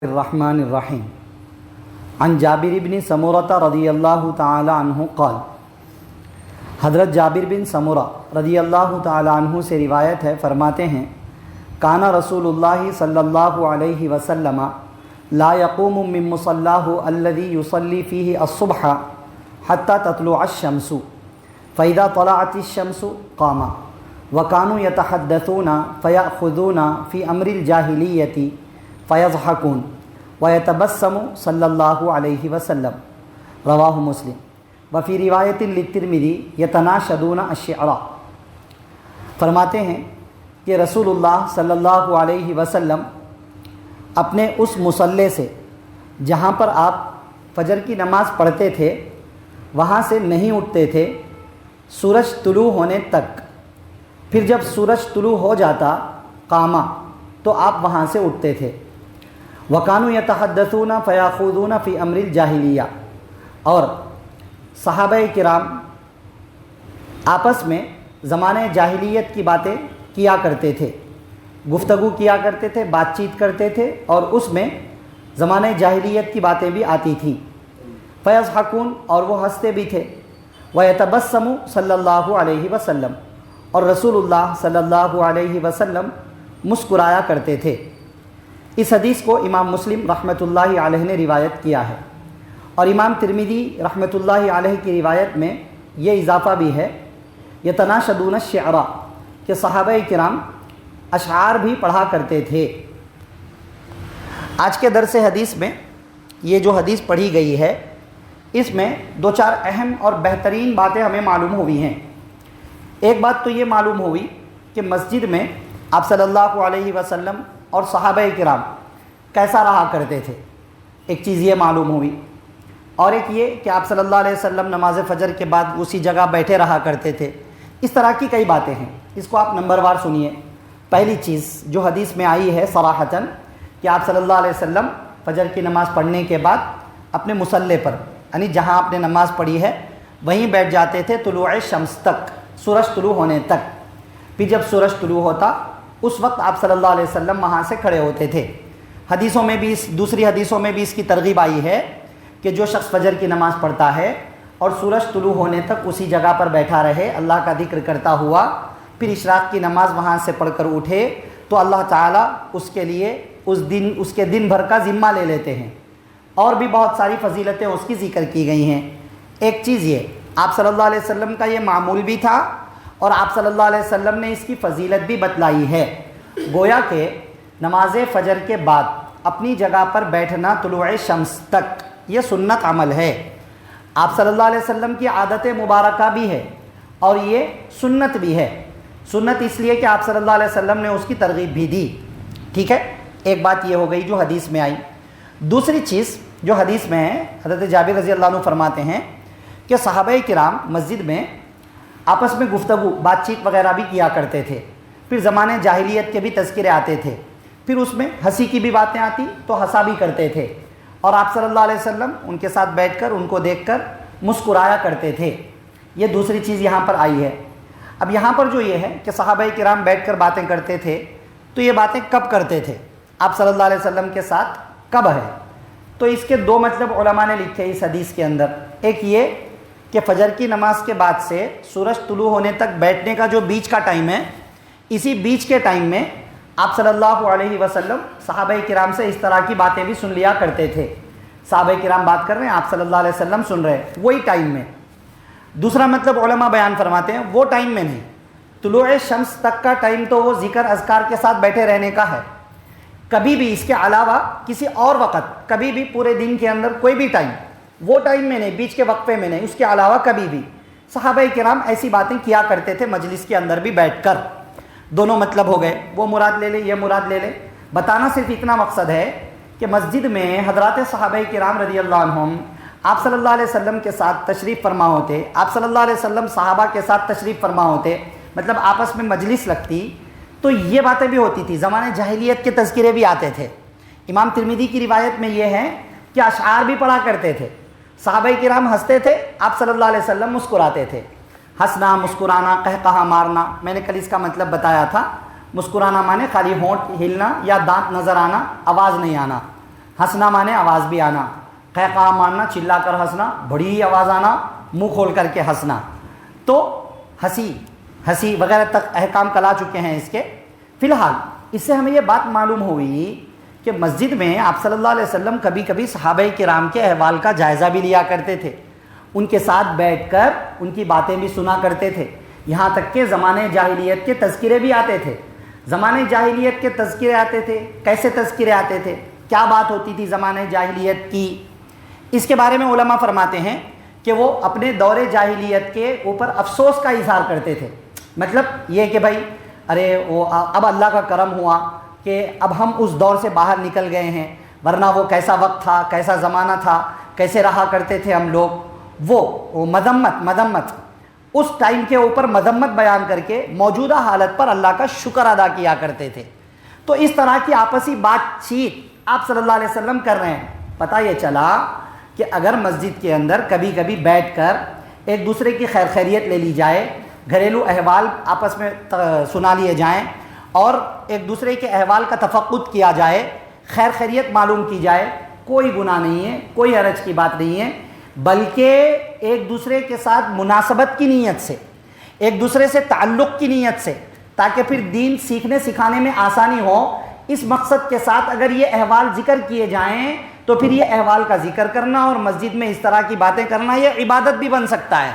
الرحمن الرحیم عن جابر بن سمورہ رضی اللہ تعالی عنہ قال، حضرت جابر بن سمورہ رضی اللہ تعالی عنہ سے روایت ہے، فرماتے ہیں کان رسول اللہ صلی اللہ علیہ وسلم لا يقوم من مصلاہ الذي يصلي فيه الصبح حتى تطلع الشمس فإذا طلعت الشمس قام وكانوا يتحدثون فيأخذون في أمر الجاهلية فيضحكون ويتبسم صلی اللہ علیہ وسلم، رواہ مسلم وفی روایت للترمذی یتناشدون الشعر۔ فرماتے ہیں کہ رسول اللہ صلی اللہ علیہ وسلم اپنے اس مصلی سے جہاں پر آپ فجر کی نماز پڑھتے تھے وہاں سے نہیں اٹھتے تھے سورج طلوع ہونے تک، پھر جب سورج طلوع ہو جاتا قاما تو آپ وہاں سے اٹھتے تھے۔ وَكَانُوا يَتَحَدَّثُونَ فَيَأْخُذُونَ فِي أَمْرِ الْجَاهِلِيَّةِ، اور صحابہ کرام آپس میں زمانے جاہلیت کی باتیں کیا کرتے تھے، گفتگو کیا کرتے تھے، بات چیت کرتے تھے، اور اس میں زمانے جاہلیت کی باتیں بھی آتی تھیں۔ فَيَضْحَكُونَ، اور وہ ہنستے بھی تھے۔ وَيَتَبَسَّمُ صلی اللہ علیہ وسلم، اور رسول اللہ صلی اللہ علیہ وسلم مسکرایا کرتے تھے۔ اس حدیث کو امام مسلم رحمۃ اللہ علیہ نے روایت کیا ہے، اور امام ترمذی رحمۃ اللہ علیہ کی روایت میں یہ اضافہ بھی ہے یتناشدون الشعر، کہ صحابہ کرام اشعار بھی پڑھا کرتے تھے۔ آج کے درس حدیث میں یہ جو حدیث پڑھی گئی ہے اس میں دو چار اہم اور بہترین باتیں ہمیں معلوم ہوئی ہیں۔ ایک بات تو یہ معلوم ہوئی کہ مسجد میں آپ صلی اللہ علیہ وسلم اور صحابہ کرام کیسا رہا کرتے تھے، ایک چیز یہ معلوم ہوئی، اور ایک یہ کہ آپ صلی اللہ علیہ وسلم نماز فجر کے بعد اسی جگہ بیٹھے رہا کرتے تھے۔ اس طرح کی کئی باتیں ہیں، اس کو آپ نمبر وار سنیے۔ پہلی چیز جو حدیث میں آئی ہے صراحتاً کہ آپ صلی اللہ علیہ وسلم فجر کی نماز پڑھنے کے بعد اپنے مصلی پر، یعنی جہاں آپ نے نماز پڑھی ہے وہیں بیٹھ جاتے تھے طلوع شمس تک، سورج طلوع ہونے تک۔ پھر جب سورج طلوع ہوتا اس وقت آپ صلی اللہ علیہ وسلم وہاں سے کھڑے ہوتے تھے۔ حدیثوں میں بھی دوسری حدیثوں میں بھی اس کی ترغیب آئی ہے کہ جو شخص فجر کی نماز پڑھتا ہے اور سورج طلوع ہونے تک اسی جگہ پر بیٹھا رہے اللہ کا ذکر کرتا ہوا، پھر اشراق کی نماز وہاں سے پڑھ کر اٹھے تو اللہ تعالیٰ اس کے لیے اس کے دن بھر کا ذمہ لے لیتے ہیں، اور بھی بہت ساری فضیلتیں اس کی ذکر کی گئی ہیں۔ ایک چیز یہ آپ صلی اللہ علیہ وسلم کا یہ معمول بھی تھا، اور آپ صلی اللہ علیہ وسلم نے اس کی فضیلت بھی بتلائی ہے، گویا کہ نماز فجر کے بعد اپنی جگہ پر بیٹھنا طلوع شمس تک یہ سنت عمل ہے، آپ صلی اللہ علیہ وسلم کی عادت مبارکہ بھی ہے، اور یہ سنت بھی ہے۔ سنت اس لیے کہ آپ صلی اللہ علیہ وسلم نے اس کی ترغیب بھی دی، ٹھیک ہے۔ ایک بات یہ ہو گئی جو حدیث میں آئی۔ دوسری چیز جو حدیث میں ہے، حضرت جابر رضی اللہ عنہ فرماتے ہیں کہ صحابہ کرام مسجد میں آپس میں گفتگو بات چیت وغیرہ بھی کیا کرتے تھے، پھر زمانے جاہلیت کے بھی تذکرے آتے تھے، پھر اس میں ہنسی کی بھی باتیں آتی تو ہنسا بھی کرتے تھے، اور آپ صلی اللہ علیہ وسلم ان کے ساتھ بیٹھ کر ان کو دیکھ کر مسکرایا کرتے تھے۔ یہ دوسری چیز یہاں پر آئی ہے۔ اب یہاں پر جو یہ ہے کہ صحابہ کرام بیٹھ کر باتیں کرتے تھے، تو یہ باتیں کب کرتے تھے آپ صلی اللہ علیہ وسلم کے ساتھ، کب ہے؟ تو اس کے دو مطلب علماء نے لکھے اس حدیث کے اندر۔ ایک یہ کہ فجر کی نماز کے بعد سے سورج طلوع ہونے تک بیٹھنے کا جو بیچ کا ٹائم ہے، اسی بیچ کے ٹائم میں آپ صلی اللہ علیہ وسلم صحابہ کرام سے اس طرح کی باتیں بھی سن لیا کرتے تھے۔ صحابہ کرام بات کر رہے ہیں، آپ صلی اللہ علیہ وسلم سن رہے ہیں، وہی ٹائم میں۔ دوسرا مطلب علماء بیان فرماتے ہیں وہ ٹائم میں نہیں، طلوع شمس تک کا ٹائم تو وہ ذکر اذکار کے ساتھ بیٹھے رہنے کا ہے، کبھی بھی اس کے علاوہ کسی اور وقت، کبھی بھی پورے دن کے اندر کوئی بھی ٹائم، وہ ٹائم میں نہیں، بیچ کے وقفے میں نہیں، اس کے علاوہ کبھی بھی صحابہ کرام ایسی باتیں کیا کرتے تھے مجلس کے اندر بھی بیٹھ کر۔ دونوں مطلب ہو گئے، وہ مراد لے لے یہ مراد لے لے۔ بتانا صرف اتنا مقصد ہے کہ مسجد میں حضرات صحابہ کرام رضی اللہ عنہم آپ صلی اللہ علیہ وسلم کے ساتھ تشریف فرما ہوتے، آپ صلی اللہ علیہ وسلم صحابہ کے ساتھ تشریف فرما ہوتے، مطلب آپس میں مجلس لگتی تو یہ باتیں بھی ہوتی تھی، زمانے جاہلیت کے تذکرے بھی آتے تھے۔ امام ترمذی کی روایت میں یہ ہے کہ اشعار بھی پڑھا کرتے تھے، صحابہ کرام ہنستے تھے، آپ صلی اللہ علیہ وسلم مسکراتے تھے۔ ہنسنا، مسکرانا، قہقہا مارنا، میں نے کل اس کا مطلب بتایا تھا۔ مسکرانا مانے خالی ہونٹ ہلنا یا دانت نظر آنا، آواز نہیں آنا، ہنسنا مانے آواز بھی آنا، قہقہ مارنا چلا کر ہنسنا، بڑی آواز آنا، منہ کھول کر کے ہنسنا، تو ہنسی وغیرہ تک احکام کلا چکے ہیں اس کے۔ فی الحال اس سے ہمیں یہ بات معلوم ہوئی کہ مسجد میں آپ صلی اللہ علیہ وسلم کبھی کبھی صحابہ کرام کے احوال کا جائزہ بھی لیا کرتے تھے، ان کے ساتھ بیٹھ کر ان کی باتیں بھی سنا کرتے تھے، یہاں تک کہ زمانے جاہلیت کے تذکرے بھی آتے تھے۔ زمانے جاہلیت کے تذکرے آتے تھے، کیسے تذکرے آتے تھے، کیا بات ہوتی تھی زمانے جاہلیت کی، اس کے بارے میں علماء فرماتے ہیں کہ وہ اپنے دور جاہلیت کے اوپر افسوس کا اظہار کرتے تھے۔ مطلب یہ کہ بھائی ارے وہ اب اللہ کا کرم ہوا کہ اب ہم اس دور سے باہر نکل گئے ہیں، ورنہ وہ کیسا وقت تھا، کیسا زمانہ تھا، کیسے رہا کرتے تھے ہم لوگ۔ وہ مذمت اس ٹائم کے اوپر مذمت بیان کر کے موجودہ حالت پر اللہ کا شکر ادا کیا کرتے تھے۔ تو اس طرح کی آپسی بات چیت آپ صلی اللہ علیہ وسلم کر رہے ہیں۔ پتہ یہ چلا کہ اگر مسجد کے اندر کبھی کبھی بیٹھ کر ایک دوسرے کی خیر خیریت لے لی جائے، گھریلو احوال آپس میں سنا لیے جائیں اور ایک دوسرے کے احوال کا تفقد کیا جائے، خیر خیریت معلوم کی جائے، کوئی گناہ نہیں ہے، کوئی حرج کی بات نہیں ہے، بلکہ ایک دوسرے کے ساتھ مناسبت کی نیت سے، ایک دوسرے سے تعلق کی نیت سے، تاکہ پھر دین سیکھنے سکھانے میں آسانی ہو، اس مقصد کے ساتھ اگر یہ احوال ذکر کیے جائیں تو پھر یہ احوال کا ذکر کرنا اور مسجد میں اس طرح کی باتیں کرنا یہ عبادت بھی بن سکتا ہے۔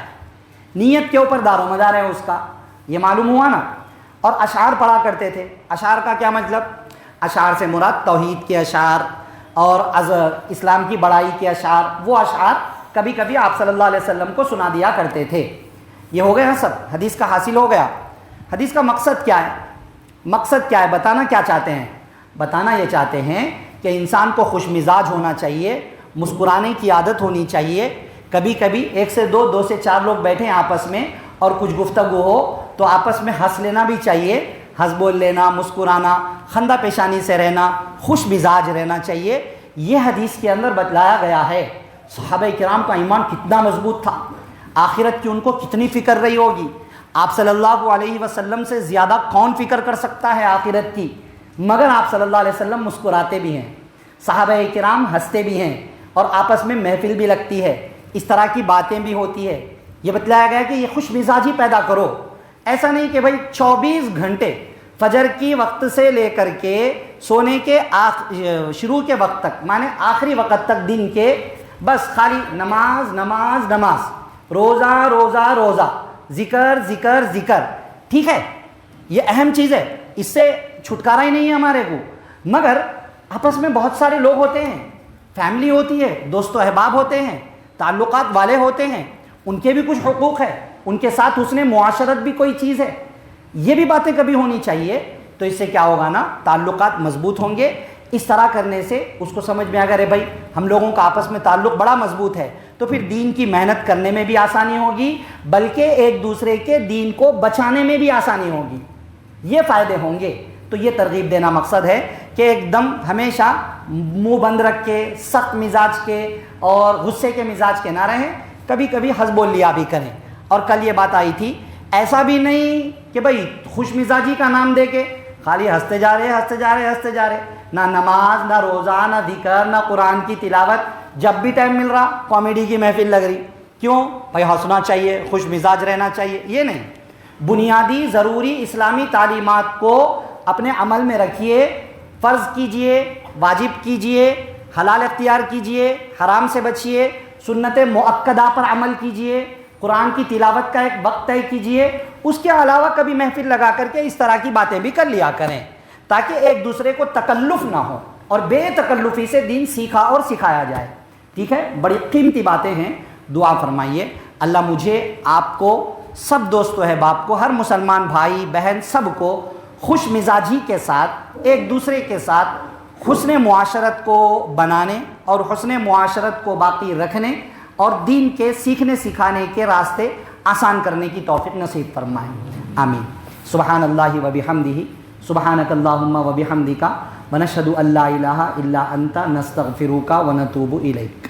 نیت کے اوپر دار و مدار ہے اس کا، یہ معلوم ہوا نا۔ اور اشعار پڑھا کرتے تھے۔ اشعار کا کیا مطلب؟ اشعار سے مراد توحید کے اشعار اور اسلام کی بڑائی کے اشعار، وہ اشعار کبھی کبھی آپ صلی اللہ علیہ وسلم کو سنا دیا کرتے تھے۔ یہ ہو گیا سب، حدیث کا حاصل ہو گیا۔ حدیث کا مقصد کیا ہے؟ مقصد کیا ہے؟ بتانا کیا چاہتے ہیں؟ بتانا یہ چاہتے ہیں کہ انسان کو خوش مزاج ہونا چاہیے، مسکرانے کی عادت ہونی چاہیے۔ کبھی کبھی ایک سے دو، دو سے چار لوگ بیٹھیں آپس میں اور کچھ گفتگو ہو تو آپس میں ہنس لینا بھی چاہیے، ہنس بول لینا، مسکرانا، خندہ پیشانی سے رہنا، خوش مزاج رہنا چاہیے۔ یہ حدیث کے اندر بتلایا گیا ہے۔ صحابہ کرام کا ایمان کتنا مضبوط تھا، آخرت کی ان کو کتنی فکر رہی ہوگی۔ آپ صلی اللہ علیہ وسلم سے زیادہ کون فکر کر سکتا ہے آخرت کی؟ مگر آپ صلی اللہ علیہ وسلم مسکراتے بھی ہیں، صحابہ کرام ہنستے بھی ہیں اور آپس میں محفل بھی لگتی ہے، اس طرح کی باتیں بھی ہوتی ہے۔ یہ بتلایا گیا کہ یہ خوش مزاجی پیدا کرو۔ ایسا نہیں کہ بھائی 24 گھنٹے فجر کی وقت سے لے کر کے سونے کے شروع کے وقت تک، مانے آخری وقت تک دن کے، بس خالی نماز نماز نماز، روزہ روزہ روزہ، ذکر ذکر ذکر۔ ٹھیک ہے، یہ اہم چیز ہے، اس سے چھٹکارا ہی نہیں ہے ہمارے کو۔ مگر آپس میں بہت سارے لوگ ہوتے ہیں، فیملی ہوتی ہے، دوست و احباب ہوتے ہیں، تعلقات والے ہوتے ہیں، ان کے بھی کچھ حقوق ہے، ان کے ساتھ حسن معاشرت بھی کوئی چیز ہے، یہ بھی باتیں کبھی ہونی چاہیے۔ تو اس سے کیا ہوگا نا، تعلقات مضبوط ہوں گے۔ اس طرح کرنے سے اس کو سمجھ میں آگا، رہے بھائی ہم لوگوں کا آپس میں تعلق بڑا مضبوط ہے، تو پھر دین کی محنت کرنے میں بھی آسانی ہوگی، بلکہ ایک دوسرے کے دین کو بچانے میں بھی آسانی ہوگی، یہ فائدے ہوں گے۔ تو یہ ترغیب دینا مقصد ہے کہ ایک دم ہمیشہ منہ بند رکھ کے، سخت مزاج کے اور غصے کے مزاج کے نہ رہیں، کبھی کبھی ہنس بول لیا بھی کریں۔ اور کل یہ بات آئی تھی، ایسا بھی نہیں کہ بھائی خوش مزاجی کا نام دے کے خالی ہنستے جا رہے ہنستے جا رہے ہنستے جا رہے، نہ نماز، نہ روزہ، نہ ذکر، نہ قرآن کی تلاوت، جب بھی ٹائم مل رہا کامیڈی کی محفل لگ رہی۔ کیوں بھائی؟ ہنسنا چاہیے، خوش مزاج رہنا چاہیے، یہ نہیں۔ بنیادی ضروری اسلامی تعلیمات کو اپنے عمل میں رکھیے، فرض کیجئے، واجب کیجئے، حلال اختیار کیجئے، حرام سے بچیے، سنت مؤکدہ پر عمل کیجئے، قرآن کی تلاوت کا ایک وقت طے کیجئے۔ اس کے علاوہ کبھی محفل لگا کر کے اس طرح کی باتیں بھی کر لیا کریں، تاکہ ایک دوسرے کو تکلف نہ ہو اور بے تکلفی سے دین سیکھا اور سکھایا جائے۔ ٹھیک ہے، بڑی قیمتی باتیں ہیں، دعا فرمائیے اللہ مجھے، آپ کو، سب دوست و احباب کو، ہر مسلمان بھائی بہن سب کو خوش مزاجی کے ساتھ، ایک دوسرے کے ساتھ حسن معاشرت کو بنانے اور حسن معاشرت کو باقی رکھنے اور دین کے سیکھنے سکھانے کے راستے آسان کرنے کی توفیق نصیب فرمائیں، آمین۔ سبحان اللہ و بحمدہ، سبحانک اللہم و بحمدک، ونشہد ان لا الہ الا انت، نستغفرک و نتوب الیک۔